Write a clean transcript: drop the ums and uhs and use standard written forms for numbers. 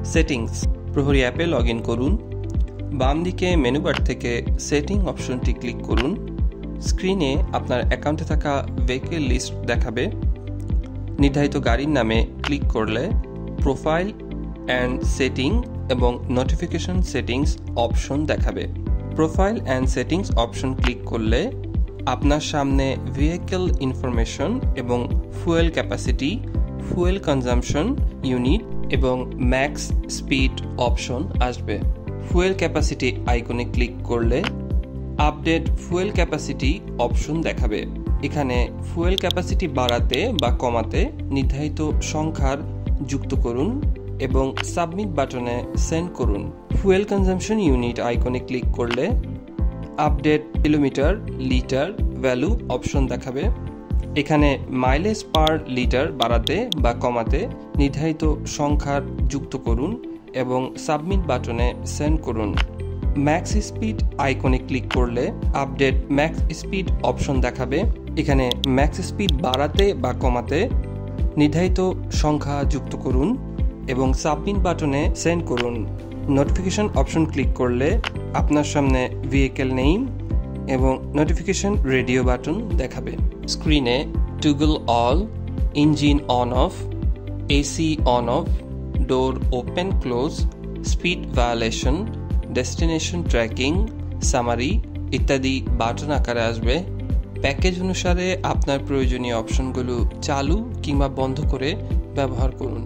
Settings প্রহরী অ্যাপে log in করুন। বাম দিকে মেনু বার থেকে সেটিং অপশনটি ক্লিক করুন। স্ক্রিনে আপনার অ্যাকাউন্টে থাকা ভেহিকল লিস্ট দেখাবে। নির্ধারিত গাড়ির নামে ক্লিক করলে প্রোফাইল অ্যান্ড সেটিং এবং নোটিফিকেশন সেটিংস অপশন দেখাবে। Profile and settings option click করলে আপনার সামনে ভেহিকল ইনফরমেশন এবং fuel capacity, fuel consumption unit এবং ম্যাক্স স্পিড অপশন আসবে। ফুয়েল ক্যাপাসিটি আইকনে ক্লিক করলে আপডেট ফুয়েল ক্যাপাসিটি অপশন দেখাবে। এখানে ফুয়েল ক্যাপাসিটি বাড়াতে বা কমাতে নির্ধারিত সংখ্যার যুক্ত করুন এবং সাবমিট বাটনে সেন্ড করুন। ফুয়েল কনজাম্পশন ইউনিট আইকনে ক্লিক করলে update kilometre litre value option দেখাবে। এখানে মাইলেজ পার লিটার বাড়াতে বা কমাতে নির্ধারিত সংখ্যার যুক্ত করুন এবং সাবমিট বাটনে সেন্ড করুন। ম্যাক্স স্পিড আইকনে ক্লিক করলে আপডেট ম্যাক্স স্পিড অপশন দেখাবে। এখানে ম্যাক্স স্পিড বাড়াতে বা কমাতে নির্ধারিত সংখ্যা যুক্ত করুন এবং সাবমিট বাটনে সেন্ড করুন। নোটিফিকেশন অপশন ক্লিক করলে আপনার সামনে ভেহিকল নেম এবং নোটিফিকেশন রেডিও বাটন দেখাবে। স্ক্রিনে toggle all, engine on of, AC on of, door open close, speed violation, destination tracking, summary ইত্যাদি বাটন আকারে আসবে। প্যাকেজ অনুসারে আপনার প্রয়োজনীয় অপশনগুলো চালু কিংবা বন্ধ করে ব্যবহার করুন।